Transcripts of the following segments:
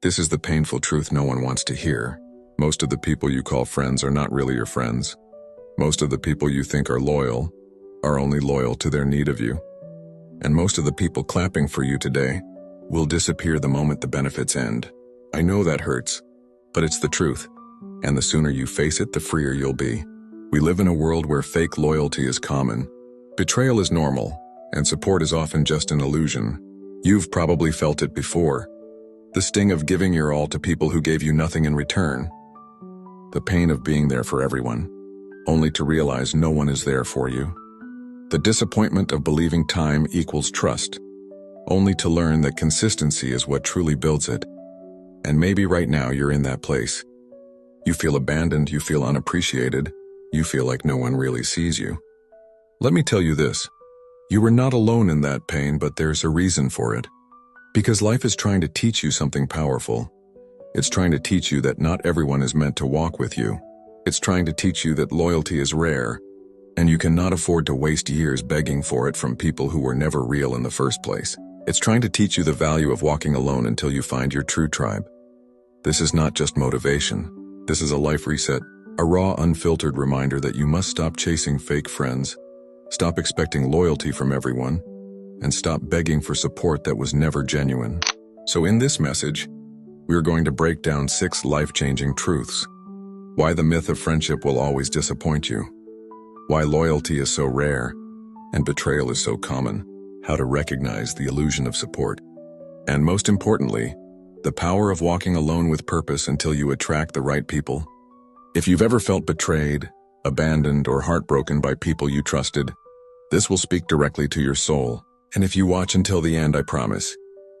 This is the painful truth no one wants to hear. Most of the people you call friends are not really your friends. Most of the people you think are loyal are only loyal to their need of you. And most of the people clapping for you today will disappear the moment the benefits end. I know that hurts, but it's the truth. And the sooner you face it, the freer you'll be. We live in a world where fake loyalty is common. Betrayal is normal, and support is often just an illusion. You've probably felt it before. The sting of giving your all to people who gave you nothing in return. The pain of being there for everyone, only to realize no one is there for you. The disappointment of believing time equals trust, only to learn that consistency is what truly builds it. And maybe right now you're in that place. You feel abandoned, you feel unappreciated, you feel like no one really sees you. Let me tell you this. You are not alone in that pain, but there's a reason for it. Because life is trying to teach you something powerful. It's trying to teach you that not everyone is meant to walk with you. It's trying to teach you that loyalty is rare, and you cannot afford to waste years begging for it from people who were never real in the first place. It's trying to teach you the value of walking alone until you find your true tribe. This is not just motivation. This is a life reset, a raw, unfiltered reminder that you must stop chasing fake friends, stop expecting loyalty from everyone, and stop begging for support that was never genuine. So in this message, we're going to break down 6 life-changing truths. Why the myth of friendship will always disappoint you. Why loyalty is so rare and betrayal is so common. How to recognize the illusion of support. And most importantly, the power of walking alone with purpose until you attract the right people. If you've ever felt betrayed, abandoned, or heartbroken by people you trusted, this will speak directly to your soul. And if you watch until the end, I promise,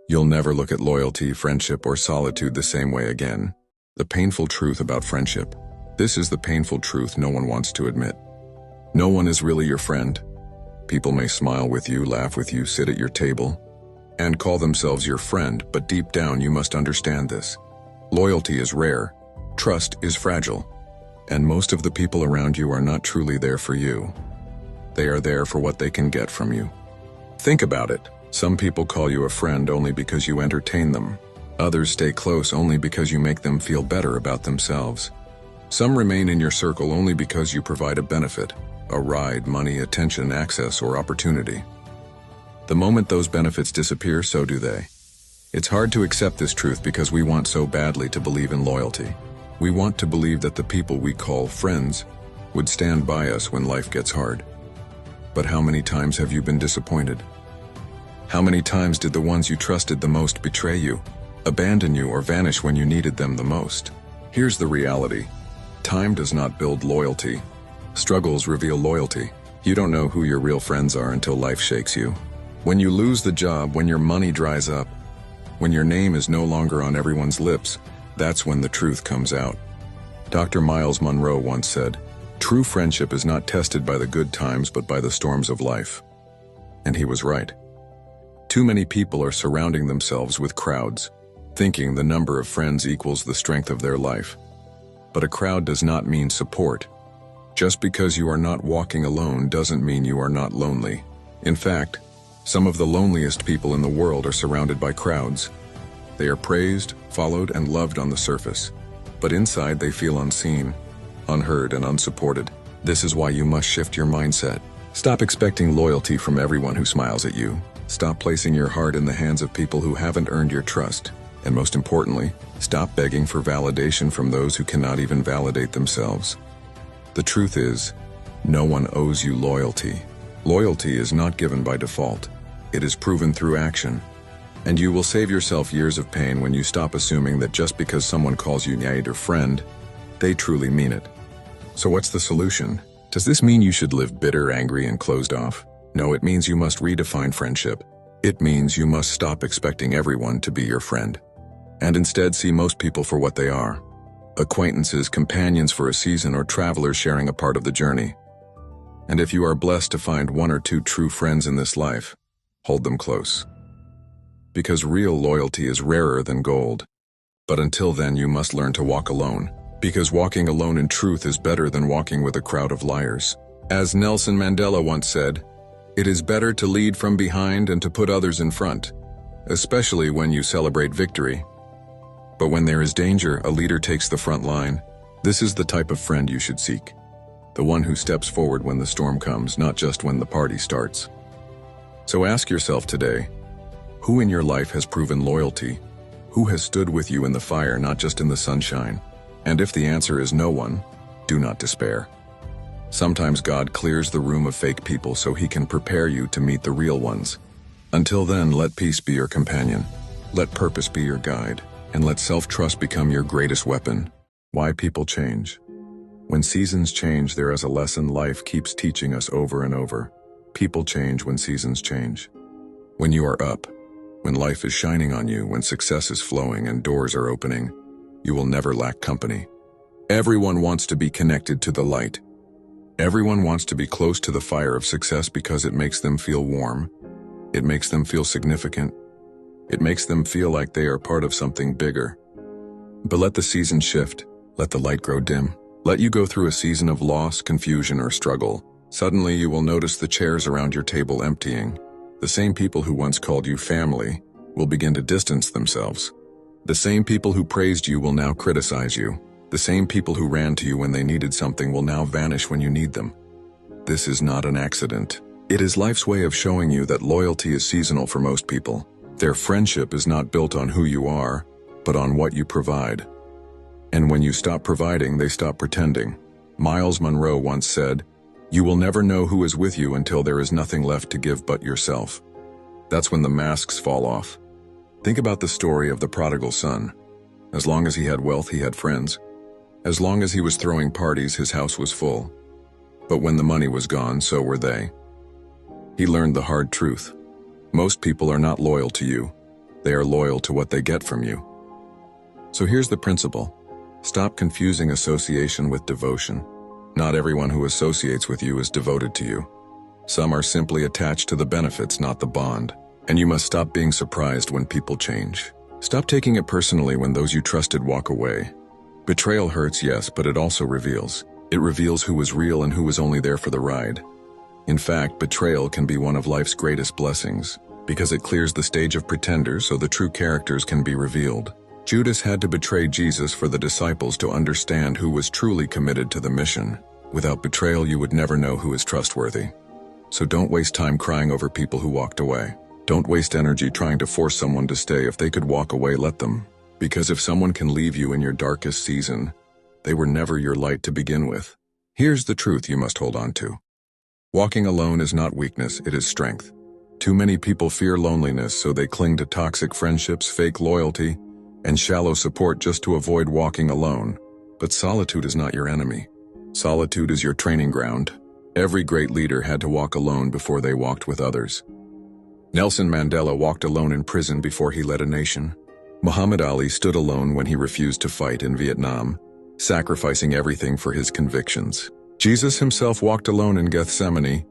you'll never look at loyalty, friendship, or solitude the same way again. The painful truth about friendship. This is the painful truth no one wants to admit. No one is really your friend. People may smile with you, laugh with you, sit at your table, and call themselves your friend, but deep down you must understand this. Loyalty is rare, trust is fragile, and most of the people around you are not truly there for you. They are there for what they can get from you. Think about it. Some people call you a friend only because you entertain them. Others stay close only because you make them feel better about themselves. Some remain in your circle only because you provide a benefit, a ride, money, attention, access, or opportunity. The moment those benefits disappear, so do they. It's hard to accept this truth because we want so badly to believe in loyalty. We want to believe that the people we call friends would stand by us when life gets hard. But how many times have you been disappointed? How many times did the ones you trusted the most betray you, abandon you, or vanish when you needed them the most? Here's the reality. Time does not build loyalty. Struggles reveal loyalty. You don't know who your real friends are until life shakes you. When you lose the job, when your money dries up, when your name is no longer on everyone's lips, that's when the truth comes out. Dr. Miles Monroe once said, "True friendship is not tested by the good times but by the storms of life." And he was right. Too many people are surrounding themselves with crowds, thinking the number of friends equals the strength of their life. But a crowd does not mean support. Just because you are not walking alone doesn't mean you are not lonely. In fact, some of the loneliest people in the world are surrounded by crowds. They are praised, followed, and loved on the surface. But inside they feel unseen, unheard, and unsupported. This is why you must shift your mindset. Stop expecting loyalty from everyone who smiles at you. Stop placing your heart in the hands of people who haven't earned your trust. And most importantly, stop begging for validation from those who cannot even validate themselves. The truth is, no one owes you loyalty. Loyalty is not given by default. It is proven through action. And you will save yourself years of pain when you stop assuming that just because someone calls you nyade or friend, they truly mean it. So what's the solution? Does this mean you should live bitter, angry, and closed off? No, it means you must redefine friendship. It means you must stop expecting everyone to be your friend, and instead see most people for what they are. Acquaintances, companions for a season, or travelers sharing a part of the journey. And if you are blessed to find 1 or 2 true friends in this life, hold them close. Because real loyalty is rarer than gold. But until then, you must learn to walk alone. Because walking alone in truth is better than walking with a crowd of liars. As Nelson Mandela once said, "It is better to lead from behind and to put others in front, especially when you celebrate victory." But when there is danger, a leader takes the front line. This is the type of friend you should seek. The one who steps forward when the storm comes, not just when the party starts. So ask yourself today, who in your life has proven loyalty? Who has stood with you in the fire, not just in the sunshine? And if the answer is no one, do not despair. Sometimes God clears the room of fake people so he can prepare you to meet the real ones. Until then, let peace be your companion. Let purpose be your guide. And let self-trust become your greatest weapon. Why people change. When seasons change, there is a lesson life keeps teaching us over and over. People change when seasons change. When you are up, when life is shining on you, when success is flowing and doors are opening, you will never lack company. Everyone wants to be connected to the light. Everyone wants to be close to the fire of success because it makes them feel warm. It makes them feel significant. It makes them feel like they are part of something bigger. But let the season shift. Let the light grow dim. Let you go through a season of loss, confusion, or struggle. Suddenly you will notice the chairs around your table emptying. The same people who once called you family will begin to distance themselves. The same people who praised you will now criticize you. The same people who ran to you when they needed something will now vanish when you need them. This is not an accident. It is life's way of showing you that loyalty is seasonal for most people. Their friendship is not built on who you are, but on what you provide. And when you stop providing, they stop pretending. Miles Monroe once said, "You will never know who is with you until there is nothing left to give but yourself." That's when the masks fall off. Think about the story of the prodigal son. As long as he had wealth, he had friends. As long as he was throwing parties, his house was full. But when the money was gone, so were they. He learned the hard truth. Most people are not loyal to you. They are loyal to what they get from you. So here's the principle. Stop confusing association with devotion. Not everyone who associates with you is devoted to you. Some are simply attached to the benefits, not the bond. And you must stop being surprised when people change. Stop taking it personally when those you trusted walk away. Betrayal hurts, yes, but it also reveals. It reveals who was real and who was only there for the ride. In fact, betrayal can be one of life's greatest blessings, because it clears the stage of pretenders so the true characters can be revealed. Judas had to betray Jesus for the disciples to understand who was truly committed to the mission. Without betrayal, you would never know who is trustworthy. So don't waste time crying over people who walked away. Don't waste energy trying to force someone to stay. If they could walk away, let them. Because if someone can leave you in your darkest season, they were never your light to begin with. Here's the truth you must hold on to. Walking alone is not weakness, it is strength. Too many people fear loneliness, so they cling to toxic friendships, fake loyalty, and shallow support just to avoid walking alone. But solitude is not your enemy. Solitude is your training ground. Every great leader had to walk alone before they walked with others. Nelson Mandela walked alone in prison before he led a nation. Muhammad Ali stood alone when he refused to fight in Vietnam, sacrificing everything for his convictions. Jesus himself walked alone in Gethsemane,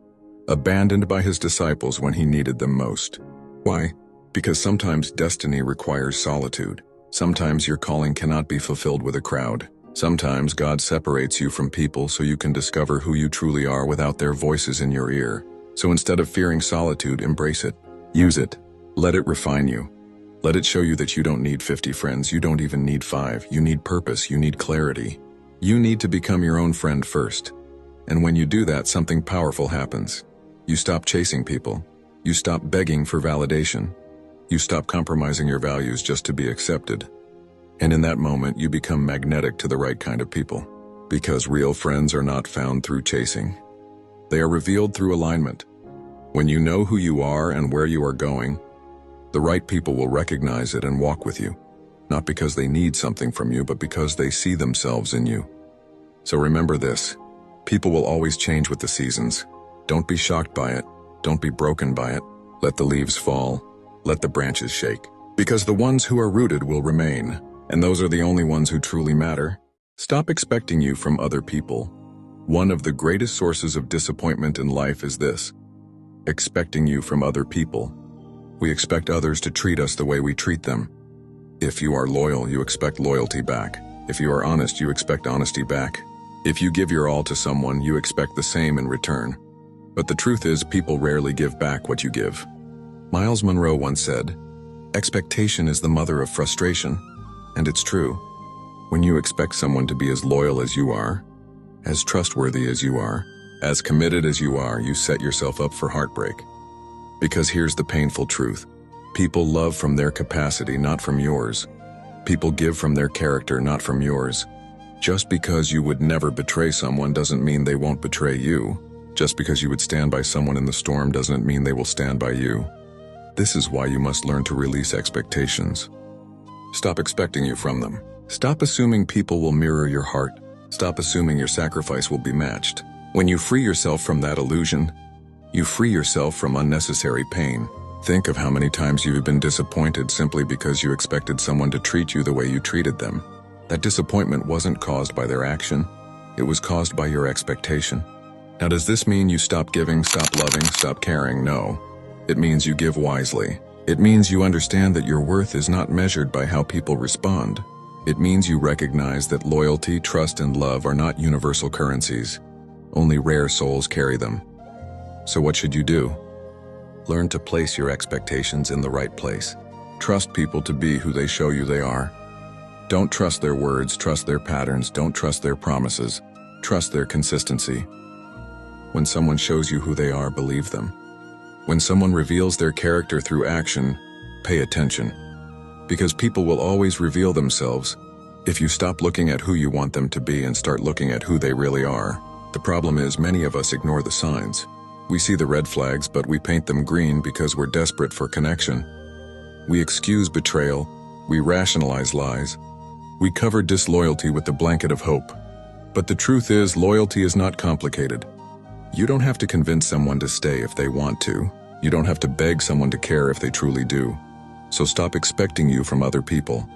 abandoned by his disciples when he needed them most. Why? Because sometimes destiny requires solitude. Sometimes your calling cannot be fulfilled with a crowd. Sometimes God separates you from people so you can discover who you truly are without their voices in your ear. So instead of fearing solitude, embrace it. Use it. Let it refine you. Let it show you that you don't need 50 friends, you don't even need 5. You need purpose, you need clarity. You need to become your own friend first. And when you do that, something powerful happens. You stop chasing people. You stop begging for validation. You stop compromising your values just to be accepted. And in that moment, you become magnetic to the right kind of people. Because real friends are not found through chasing. They are revealed through alignment. When you know who you are and where you are going, the right people will recognize it and walk with you. Not because they need something from you, but because they see themselves in you. So remember this. People will always change with the seasons. Don't be shocked by it. Don't be broken by it. Let the leaves fall. Let the branches shake. Because the ones who are rooted will remain, and those are the only ones who truly matter. Stop expecting you from other people. One of the greatest sources of disappointment in life is this: expecting you from other people. We expect others to treat us the way we treat them. If you are loyal, you expect loyalty back. If you are honest, you expect honesty back. If you give your all to someone, you expect the same in return. But the truth is, people rarely give back what you give. Miles Monroe once said, "Expectation is the mother of frustration." And it's true. When you expect someone to be as loyal as you are, as trustworthy as you are, as committed as you are, you set yourself up for heartbreak. Because here's the painful truth. People love from their capacity, not from yours. People give from their character, not from yours. Just because you would never betray someone doesn't mean they won't betray you. Just because you would stand by someone in the storm doesn't mean they will stand by you. This is why you must learn to release expectations. Stop expecting you from them. Stop assuming people will mirror your heart. Stop assuming your sacrifice will be matched. When you free yourself from that illusion, you free yourself from unnecessary pain. Think of how many times you've been disappointed simply because you expected someone to treat you the way you treated them. That disappointment wasn't caused by their action. It was caused by your expectation. Now, does this mean you stop giving, stop loving, stop caring? No. It means you give wisely. It means you understand that your worth is not measured by how people respond. It means you recognize that loyalty, trust, and love are not universal currencies. Only rare souls carry them. So what should you do? Learn to place your expectations in the right place. Trust people to be who they show you they are. Don't trust their words, trust their patterns. Don't trust their promises. Trust their consistency. When someone shows you who they are, believe them. When someone reveals their character through action, pay attention. Because people will always reveal themselves if you stop looking at who you want them to be and start looking at who they really are. The problem is many of us ignore the signs. We see the red flags, but we paint them green because we're desperate for connection. We excuse betrayal. We rationalize lies. We cover disloyalty with the blanket of hope. But the truth is, loyalty is not complicated. You don't have to convince someone to stay if they want to. You don't have to beg someone to care if they truly do. So stop expecting you from other people.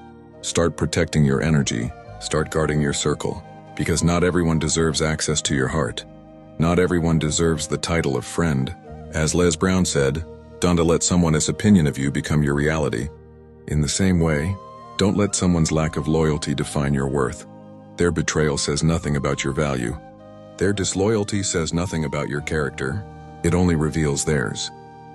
Start protecting your energy. Start guarding your circle. Because not everyone deserves access to your heart. Not everyone deserves the title of friend. As Les Brown said, don't let someone's opinion of you become your reality. In the same way, don't let someone's lack of loyalty define your worth. Their betrayal says nothing about your value. Their disloyalty says nothing about your character. It only reveals theirs.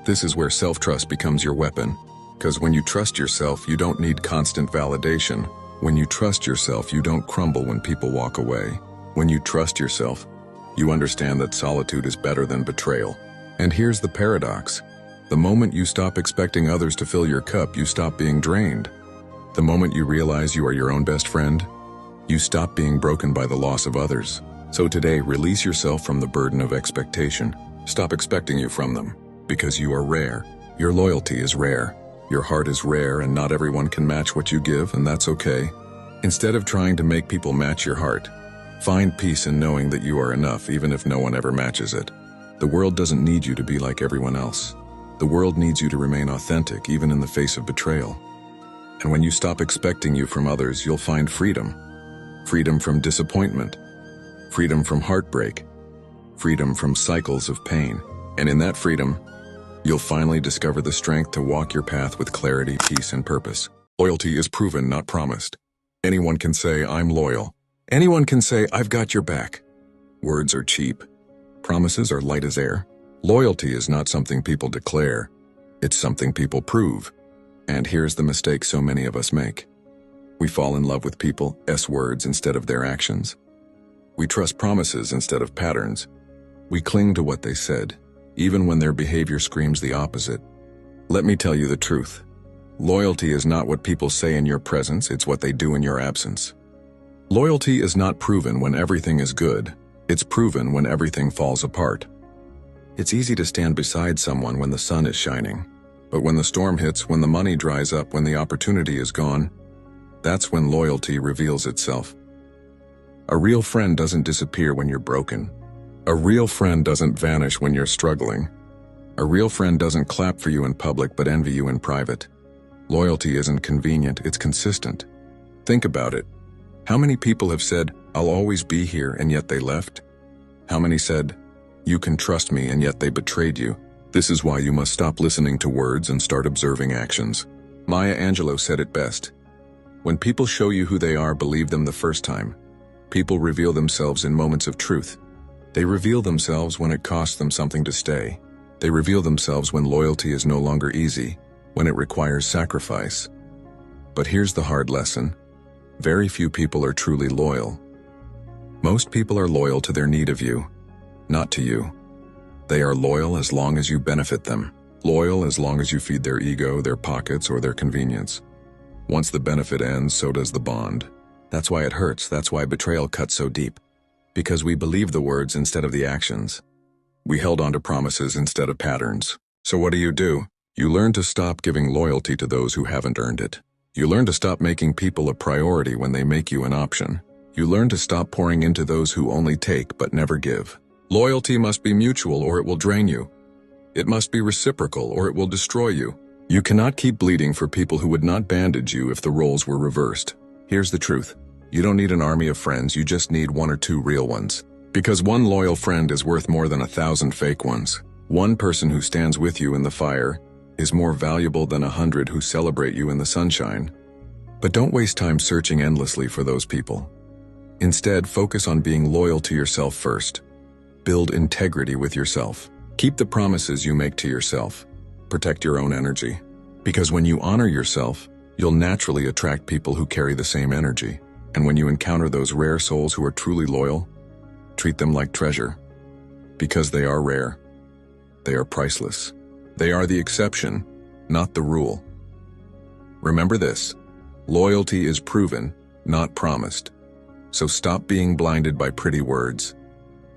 This is where self-trust becomes your weapon. Because when you trust yourself, you don't need constant validation. When you trust yourself, you don't crumble when people walk away. When you trust yourself, you understand that solitude is better than betrayal. And here's the paradox. The moment you stop expecting others to fill your cup, you stop being drained. The moment you realize you are your own best friend, you stop being broken by the loss of others. So today, release yourself from the burden of expectation. Stop expecting you from them, because you are rare. Your loyalty is rare. Your heart is rare, and not everyone can match what you give, and that's okay. Instead of trying to make people match your heart, find peace in knowing that you are enough even if no one ever matches it. The world doesn't need you to be like everyone else. The world needs you to remain authentic even in the face of betrayal. And when you stop expecting you from others, you'll find freedom. Freedom from disappointment. Freedom from heartbreak. Freedom from cycles of pain. And in that freedom, you'll finally discover the strength to walk your path with clarity, peace, and purpose. Loyalty is proven, not promised. Anyone can say, I'm loyal. Anyone can say, I've got your back. Words are cheap. Promises are light as air. Loyalty is not something people declare. It's something people prove. And here's the mistake so many of us make. We fall in love with people's words instead of their actions. We trust promises instead of patterns. We cling to what they said, even when their behavior screams the opposite. Let me tell you the truth. Loyalty is not what people say in your presence, it's what they do in your absence. Loyalty is not proven when everything is good. It's proven when everything falls apart. It's easy to stand beside someone when the sun is shining. But when the storm hits, when the money dries up, when the opportunity is gone, that's when loyalty reveals itself. A real friend doesn't disappear when you're broken. A real friend doesn't vanish when you're struggling. A real friend doesn't clap for you in public but envy you in private. Loyalty isn't convenient, it's consistent. Think about it. How many people have said, I'll always be here, and yet they left? How many said, you can trust me, and yet they betrayed you? This is why you must stop listening to words and start observing actions. Maya Angelou said it best. When people show you who they are, believe them the first time. People reveal themselves in moments of truth. They reveal themselves when it costs them something to stay. They reveal themselves when loyalty is no longer easy, when it requires sacrifice. But here's the hard lesson. Very few people are truly loyal. Most people are loyal to their need of you, not to you. They are loyal as long as you benefit them. Loyal as long as you feed their ego, their pockets, or their convenience. Once the benefit ends, so does the bond. That's why it hurts. That's why betrayal cuts so deep. Because we believed the words instead of the actions. We held on to promises instead of patterns. So what do? You learn to stop giving loyalty to those who haven't earned it. You learn to stop making people a priority when they make you an option. You learn to stop pouring into those who only take but never give. Loyalty must be mutual or it will drain you. It must be reciprocal or it will destroy you. You cannot keep bleeding for people who would not bandage you if the roles were reversed. Here's the truth. You don't need an army of friends, you just need one or two real ones. Because one loyal friend is worth more than 1,000 fake ones. One person who stands with you in the fire is more valuable than 100 who celebrate you in the sunshine. But don't waste time searching endlessly for those people. Instead, focus on being loyal to yourself first. Build integrity with yourself. Keep the promises you make to yourself. Protect your own energy. Because when you honor yourself, you'll naturally attract people who carry the same energy. And when you encounter those rare souls who are truly loyal, treat them like treasure. Because they are rare. They are priceless. They are the exception, not the rule. Remember this, loyalty is proven, not promised. So stop being blinded by pretty words.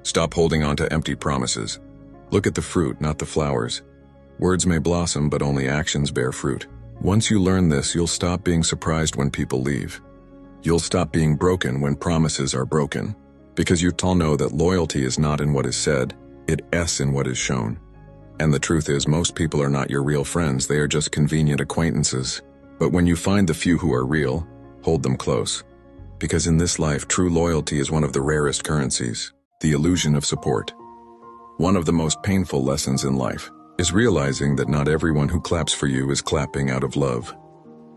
Stop holding on to empty promises. Look at the fruit, not the flowers. Words may blossom, but only actions bear fruit. Once you learn this, you'll stop being surprised when people leave. You'll stop being broken when promises are broken. Because you'll know that loyalty is not in what is said, it's in what is shown. And the truth is, most people are not your real friends, they are just convenient acquaintances. But when you find the few who are real, hold them close. Because in this life, true loyalty is one of the rarest currencies, the illusion of support. One of the most painful lessons in life is realizing that not everyone who claps for you is clapping out of love.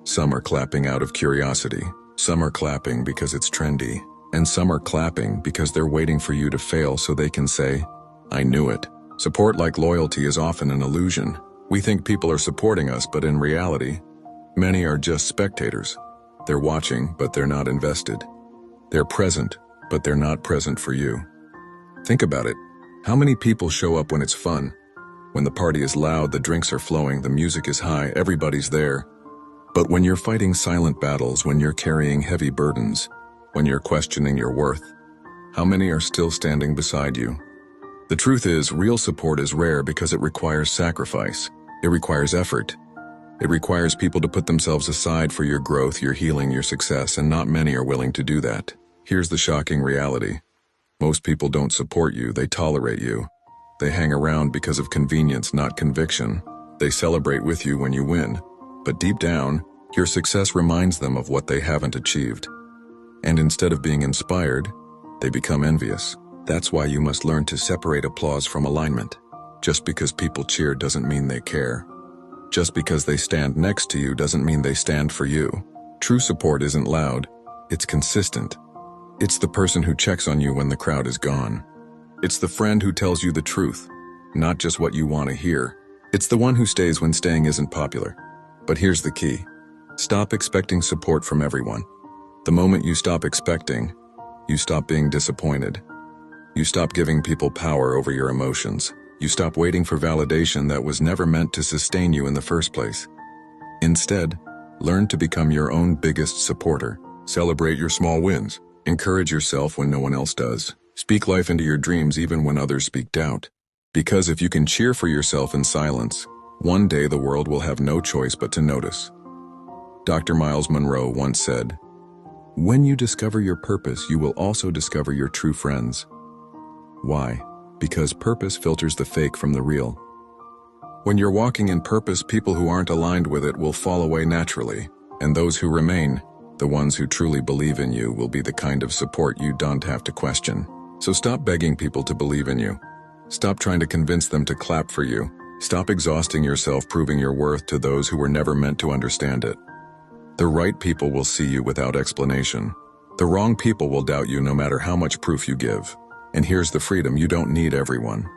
Some are clapping out of curiosity, some are clapping because it's trendy, and some are clapping because they're waiting for you to fail so they can say, "I knew it." Support like loyalty is often an illusion. We think people are supporting us, but in reality, many are just spectators. They're watching, but they're not invested. They're present, but they're not present for you. Think about it. How many people show up when it's fun? When the party is loud, the drinks are flowing, the music is high, everybody's there. But when you're fighting silent battles, when you're carrying heavy burdens, when you're questioning your worth, how many are still standing beside you? The truth is, real support is rare because it requires sacrifice. It requires effort. It requires people to put themselves aside for your growth, your healing, your success, and not many are willing to do that. Here's the shocking reality. Most people don't support you, they tolerate you. They hang around because of convenience, not conviction. They celebrate with you when you win. But deep down, your success reminds them of what they haven't achieved. And instead of being inspired, they become envious. That's why you must learn to separate applause from alignment. Just because people cheer doesn't mean they care. Just because they stand next to you doesn't mean they stand for you. True support isn't loud, it's consistent. It's the person who checks on you when the crowd is gone. It's the friend who tells you the truth, not just what you want to hear. It's the one who stays when staying isn't popular. But here's the key. Stop expecting support from everyone. The moment you stop expecting, you stop being disappointed. You stop giving people power over your emotions. You stop waiting for validation that was never meant to sustain you in the first place. Instead, learn to become your own biggest supporter. Celebrate your small wins. Encourage yourself when no one else does. Speak life into your dreams even when others speak doubt. Because if you can cheer for yourself in silence, one day the world will have no choice but to notice. Dr. Miles Monroe once said, "When you discover your purpose, you will also discover your true friends." Why? Because purpose filters the fake from the real. When you're walking in purpose, people who aren't aligned with it will fall away naturally, and those who remain, the ones who truly believe in you, will be the kind of support you don't have to question. So stop begging people to believe in you. Stop trying to convince them to clap for you. Stop exhausting yourself proving your worth to those who were never meant to understand it. The right people will see you without explanation. The wrong people will doubt you no matter how much proof you give. And here's the freedom: you don't need everyone.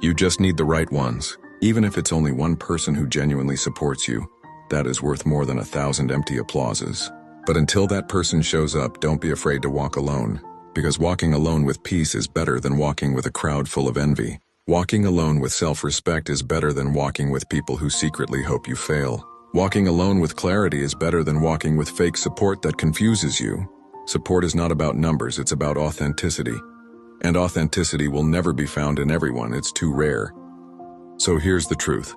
You just need the right ones. Even if it's only one person who genuinely supports you, that is worth more than 1,000 empty applauses. But until that person shows up, don't be afraid to walk alone, because walking alone with peace is better than walking with a crowd full of envy. Walking alone with self-respect is better than walking with people who secretly hope you fail. Walking alone with clarity is better than walking with fake support that confuses you. Support is not about numbers, it's about authenticity. And authenticity will never be found in everyone, it's too rare. So here's the truth.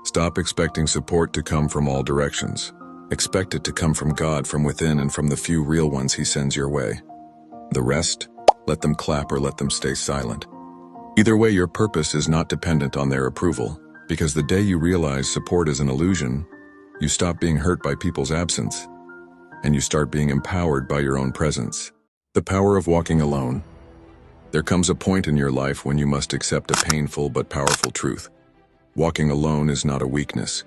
Stop expecting support to come from all directions. Expect it to come from God, from within, and from the few real ones He sends your way. The rest, let them clap or let them stay silent. Either way, your purpose is not dependent on their approval, because the day you realize support is an illusion, you stop being hurt by people's absence, and you start being empowered by your own presence. The power of walking alone. There comes a point in your life when you must accept a painful but powerful truth. Walking alone is not a weakness.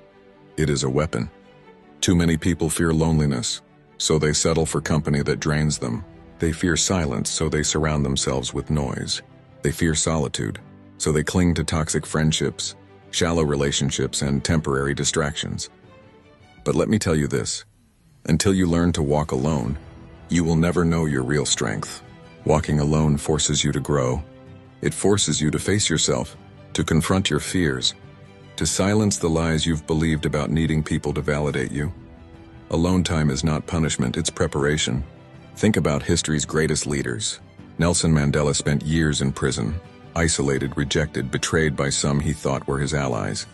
It is a weapon. Too many people fear loneliness, so they settle for company that drains them. They fear silence, so they surround themselves with noise. They fear solitude, so they cling to toxic friendships, shallow relationships, and temporary distractions. But let me tell you this, until you learn to walk alone, you will never know your real strength. Walking alone forces you to grow. It forces you to face yourself, to confront your fears, to silence the lies you've believed about needing people to validate you. Alone time is not punishment, it's preparation. Think about history's greatest leaders. Nelson Mandela spent years in prison, isolated, rejected, betrayed by some he thought were his allies.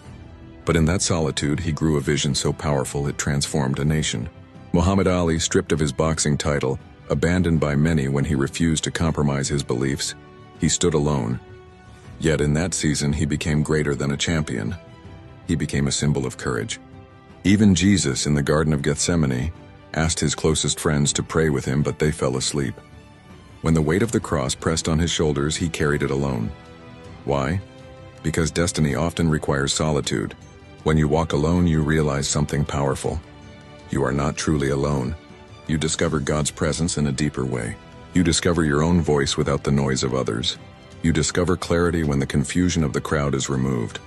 But in that solitude, he grew a vision so powerful it transformed a nation. Muhammad Ali, stripped of his boxing title, abandoned by many when he refused to compromise his beliefs, he stood alone. Yet in that season, he became greater than a champion. He became a symbol of courage. Even Jesus in the Garden of Gethsemane asked his closest friends to pray with him, but they fell asleep. When the weight of the cross pressed on his shoulders, he carried it alone. Why? Because destiny often requires solitude. When you walk alone, you realize something powerful. You are not truly alone. You discover God's presence in a deeper way. You discover your own voice without the noise of others. You discover clarity when the confusion of the crowd is removed.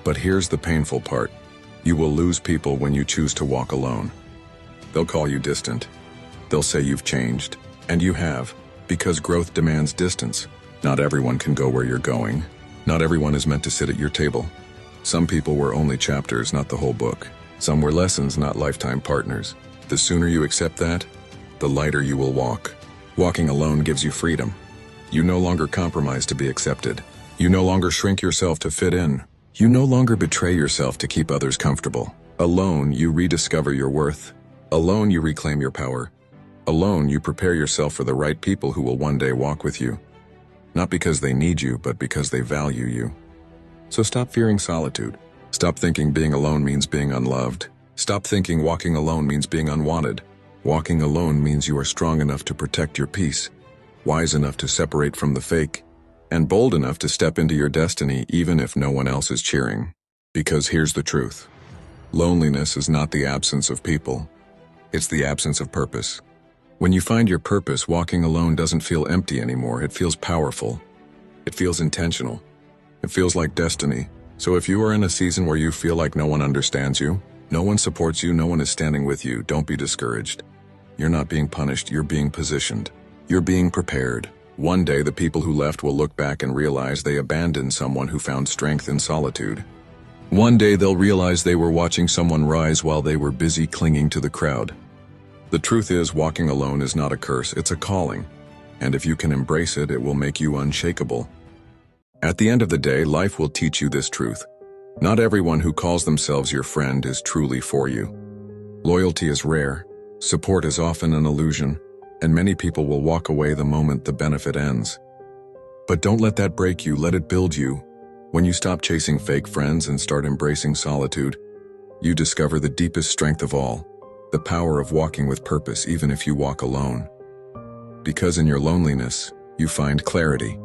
But here's the painful part. You will lose people when you choose to walk alone. They'll call you distant. They'll say you've changed. And you have, because growth demands distance. Not everyone can go where you're going. Not everyone is meant to sit at your table. Some people were only chapters, not the whole book. Some were lessons, not lifetime partners. The sooner you accept that, the lighter you will walk. Walking alone gives you freedom. You no longer compromise to be accepted. You no longer shrink yourself to fit in. You no longer betray yourself to keep others comfortable. Alone, you rediscover your worth. Alone, you reclaim your power. Alone, you prepare yourself for the right people who will one day walk with you. Not because they need you, but because they value you. So stop fearing solitude. Stop thinking being alone means being unloved. Stop thinking walking alone means being unwanted. Walking alone means you are strong enough to protect your peace, wise enough to separate from the fake, and bold enough to step into your destiny even if no one else is cheering. Because here's the truth. Loneliness is not the absence of people. It's the absence of purpose. When you find your purpose, walking alone doesn't feel empty anymore. It feels powerful. It feels intentional. It feels like destiny. So if you are in a season where you feel like no one understands you, no one supports you, no one is standing with you, don't be discouraged. You're not being punished, you're being positioned. You're being prepared. One day the people who left will look back and realize they abandoned someone who found strength in solitude. One day they'll realize they were watching someone rise while they were busy clinging to the crowd. The truth is, walking alone is not a curse, it's a calling. And if you can embrace it, it will make you unshakable. At the end of the day, life will teach you this truth. Not everyone who calls themselves your friend is truly for you. Loyalty is rare, support is often an illusion, and many people will walk away the moment the benefit ends. But don't let that break you, let it build you. When you stop chasing fake friends and start embracing solitude, you discover the deepest strength of all, the power of walking with purpose even if you walk alone. Because in your loneliness, you find clarity.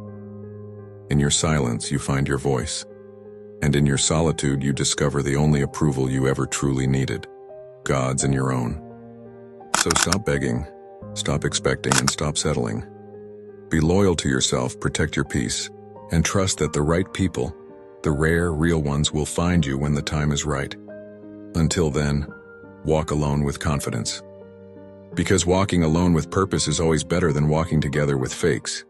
In your silence, you find your voice. And in your solitude, you discover the only approval you ever truly needed, God's and your own. So stop begging, stop expecting, and stop settling. Be loyal to yourself, protect your peace, and trust that the right people, the rare, real ones, will find you when the time is right. Until then, walk alone with confidence. Because walking alone with purpose is always better than walking together with fakes.